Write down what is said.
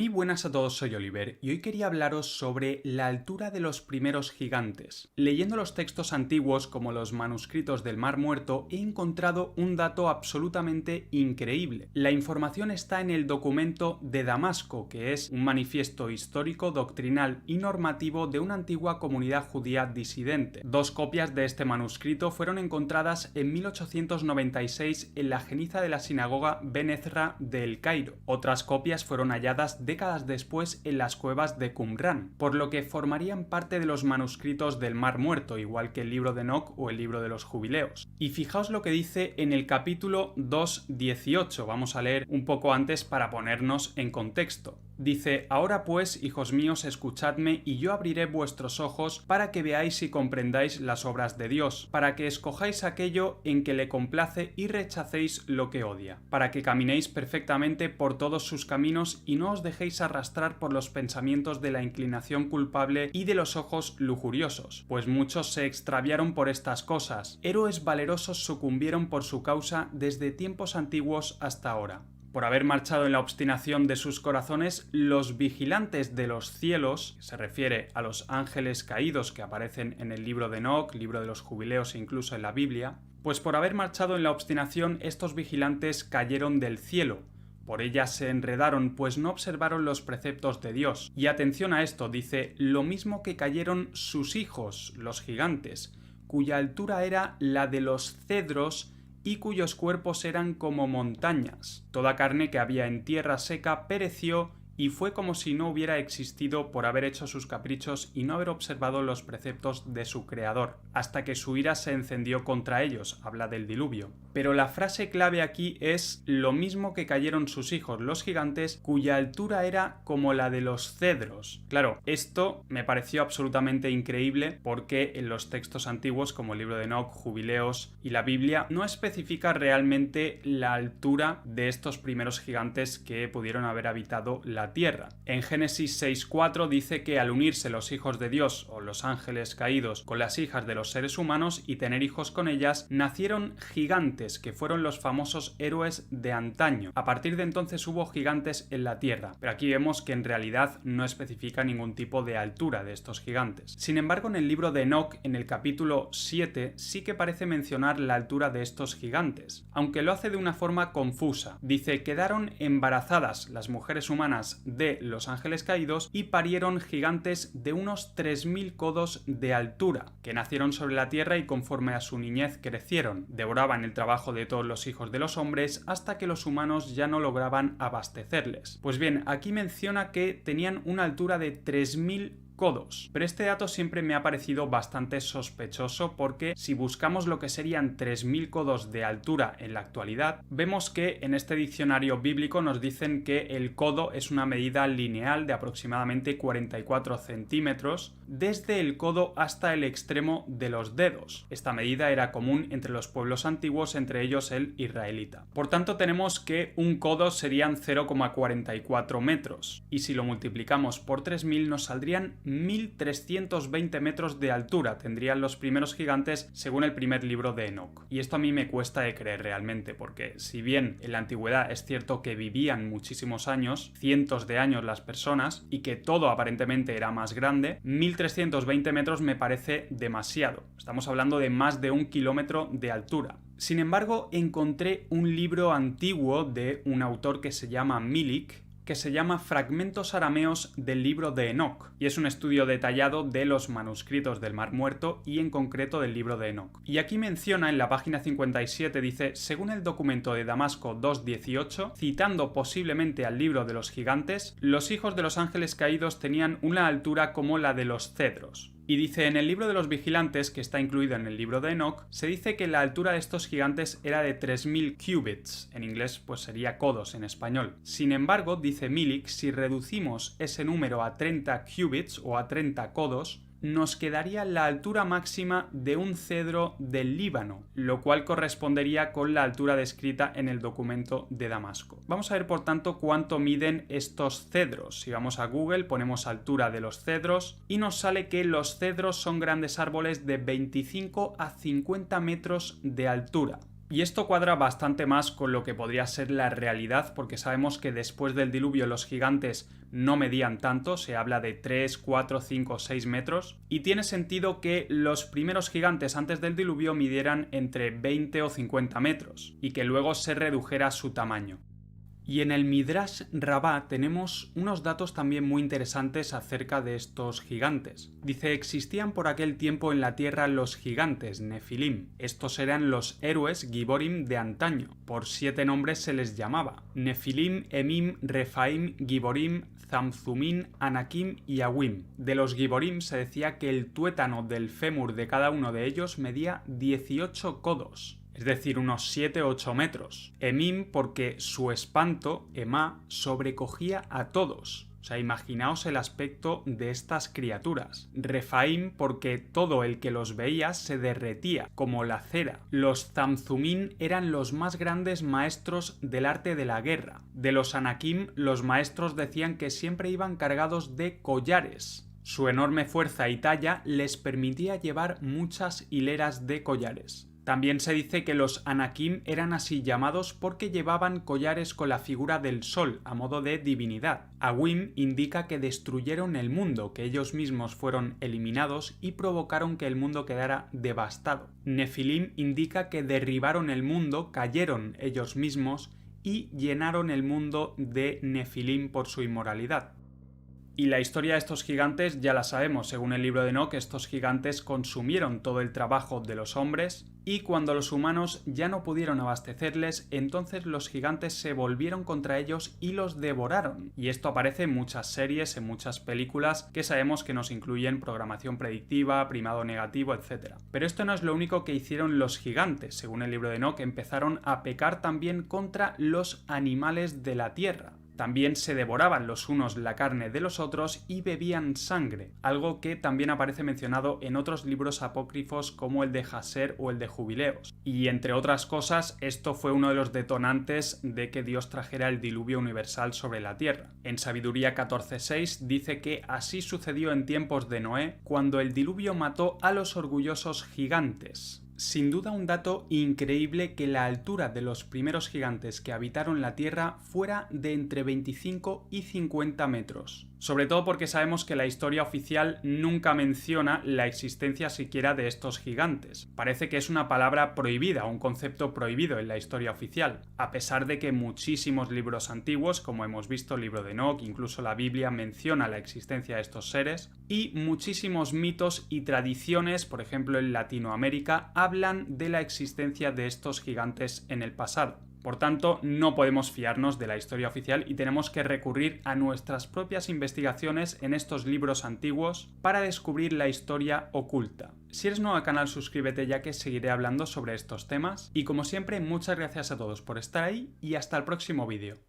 Muy buenas a todos, soy Oliver y hoy quería hablaros sobre la altura de los primeros gigantes. Leyendo los textos antiguos como los manuscritos del Mar Muerto he encontrado un dato absolutamente increíble. La información está en el documento de Damasco, que es un manifiesto histórico, doctrinal y normativo de una antigua comunidad judía disidente. Dos copias de este manuscrito fueron encontradas en 1896 en la geniza de la sinagoga Ben Ezra de El Cairo. Otras copias fueron halladas décadas después en las cuevas de Qumrán, por lo que formarían parte de los manuscritos del Mar Muerto, igual que el libro de Enoc o el libro de los Jubileos. Y fijaos lo que dice en el capítulo 2:18, vamos a leer un poco antes para ponernos en contexto. Dice: Ahora pues, hijos míos, escuchadme, y yo abriré vuestros ojos para que veáis y comprendáis las obras de Dios, para que escojáis aquello en que le complace y rechacéis lo que odia, para que caminéis perfectamente por todos sus caminos y no os dejéis arrastrar por los pensamientos de la inclinación culpable y de los ojos lujuriosos, pues muchos se extraviaron por estas cosas. Héroes valerosos sucumbieron por su causa desde tiempos antiguos hasta ahora. Por haber marchado en la obstinación de sus corazones, los vigilantes de los cielos, se refiere a los ángeles caídos que aparecen en el libro de Enoc, libro de los Jubileos e incluso en la Biblia, pues por haber marchado en la obstinación estos vigilantes cayeron del cielo. Por ellas se enredaron, pues no observaron los preceptos de Dios. Y atención a esto, dice: lo mismo que cayeron sus hijos, los gigantes, cuya altura era la de los cedros y cuyos cuerpos eran como montañas. Toda carne que había en tierra seca pereció y fue como si no hubiera existido por haber hecho sus caprichos y no haber observado los preceptos de su creador, hasta que su ira se encendió contra ellos, habla del diluvio. Pero la frase clave aquí es: lo mismo que cayeron sus hijos, los gigantes, cuya altura era como la de los cedros. Claro, esto me pareció absolutamente increíble porque en los textos antiguos como el libro de Enoc, Jubileos y la Biblia no especifica realmente la altura de estos primeros gigantes que pudieron haber habitado la tierra. En Génesis 6:4 dice que al unirse los hijos de Dios o los ángeles caídos con las hijas de los seres humanos y tener hijos con ellas, nacieron gigantes, que fueron los famosos héroes de antaño. A partir de entonces hubo gigantes en la tierra, pero aquí vemos que en realidad no especifica ningún tipo de altura de estos gigantes. Sin embargo, en el libro de Enoc, en el capítulo 7, sí que parece mencionar la altura de estos gigantes, aunque lo hace de una forma confusa. Dice: quedaron embarazadas las mujeres humanas de los ángeles caídos y parieron gigantes de unos 3000 codos de altura, que nacieron sobre la tierra y conforme a su niñez crecieron. Devoraban el trabajo de todos los hijos de los hombres hasta que los humanos ya no lograban abastecerles. Pues bien, aquí menciona que tenían una altura de 3000 codos. Pero este dato siempre me ha parecido bastante sospechoso porque si buscamos lo que serían 3000 codos de altura en la actualidad, vemos que en este diccionario bíblico nos dicen que el codo es una medida lineal de aproximadamente 44 centímetros desde el codo hasta el extremo de los dedos. Esta medida era común entre los pueblos antiguos, entre ellos el israelita. Por tanto, tenemos que un codo serían 0,44 metros y si lo multiplicamos por 3000 nos saldrían 1320 metros de altura tendrían los primeros gigantes según el primer libro de Enoc. Y esto a mí me cuesta de creer realmente, porque si bien en la antigüedad es cierto que vivían muchísimos años, cientos de años las personas, y que todo aparentemente era más grande, 1320 metros me parece demasiado. Estamos hablando de más de 1 kilómetro de altura. Sin embargo, encontré un libro antiguo de un autor que se llama Milik, que se llama Fragmentos arameos del libro de Enoc, y es un estudio detallado de los manuscritos del Mar Muerto y en concreto del libro de Enoc. Y aquí menciona en la página 57, dice: según el documento de Damasco 2:18, citando posiblemente al libro de los gigantes, los hijos de los ángeles caídos tenían una altura como la de los cedros. Y dice: en el libro de los vigilantes, que está incluido en el libro de Enoc, se dice que la altura de estos gigantes era de 3000 cubits, en inglés pues sería codos en español. Sin embargo, dice Milik, si reducimos ese número a 30 cubits o a 30 codos, nos quedaría la altura máxima de un cedro del Líbano, lo cual correspondería con la altura descrita en el documento de Damasco. Vamos a ver por tanto cuánto miden estos cedros. Si vamos a Google, ponemos altura de los cedros y nos sale que los cedros son grandes árboles de 25 a 50 metros de altura. Y esto cuadra bastante más con lo que podría ser la realidad, porque sabemos que después del diluvio los gigantes no medían tanto, se habla de 3, 4, 5, 6 metros, y tiene sentido que los primeros gigantes antes del diluvio midieran entre 20 o 50 metros, y que luego se redujera su tamaño. Y en el Midrash Rabbah tenemos unos datos también muy interesantes acerca de estos gigantes. Dice, existían por aquel tiempo en la tierra los gigantes, Nefilim. Estos eran los héroes Giborim de antaño. Por 7 nombres se les llamaba. Nefilim, Emim, Refaim, Giborim, Zamzumim, Anakim y Awim. De los Giborim se decía que el tuétano del fémur de cada uno de ellos medía 18 codos. Es decir, unos 7 o 8 metros. Emim porque su espanto, Emá, sobrecogía a todos. O sea, imaginaos el aspecto de estas criaturas. Refaim porque todo el que los veía se derretía, como la cera. Los Zamzumim eran los más grandes maestros del arte de la guerra. De los Anakim, los maestros decían que siempre iban cargados de collares. Su enorme fuerza y talla les permitía llevar muchas hileras de collares. También se dice que los Anakim eran así llamados porque llevaban collares con la figura del sol, a modo de divinidad. Awim indica que destruyeron el mundo, que ellos mismos fueron eliminados y provocaron que el mundo quedara devastado. Nefilim indica que derribaron el mundo, cayeron ellos mismos y llenaron el mundo de Nefilim por su inmoralidad. Y la historia de estos gigantes ya la sabemos, según el libro de Enoc, estos gigantes consumieron todo el trabajo de los hombres y cuando los humanos ya no pudieron abastecerles, entonces los gigantes se volvieron contra ellos y los devoraron. Y esto aparece en muchas series, en muchas películas que sabemos que nos incluyen programación predictiva, primado negativo, etc. Pero esto no es lo único que hicieron los gigantes. Según el libro de Enoc, empezaron a pecar también contra los animales de la tierra. También se devoraban los unos la carne de los otros y bebían sangre, algo que también aparece mencionado en otros libros apócrifos como el de Jaser o el de Jubileos. Y entre otras cosas, esto fue uno de los detonantes de que Dios trajera el diluvio universal sobre la tierra. En Sabiduría 14:6 dice que así sucedió en tiempos de Noé, cuando el diluvio mató a los orgullosos gigantes. Sin duda un dato increíble que la altura de los primeros gigantes que habitaron la Tierra fuera de entre 25 y 50 metros. Sobre todo porque sabemos que la historia oficial nunca menciona la existencia siquiera de estos gigantes. Parece que es una palabra prohibida, un concepto prohibido en la historia oficial, a pesar de que muchísimos libros antiguos, como hemos visto el libro de Enoc, incluso la Biblia menciona la existencia de estos seres, y muchísimos mitos y tradiciones, por ejemplo en Latinoamérica, hablan de la existencia de estos gigantes en el pasado. Por tanto, no podemos fiarnos de la historia oficial y tenemos que recurrir a nuestras propias investigaciones en estos libros antiguos para descubrir la historia oculta. Si eres nuevo al canal, suscríbete ya que seguiré hablando sobre estos temas. Y como siempre, muchas gracias a todos por estar ahí y hasta el próximo vídeo.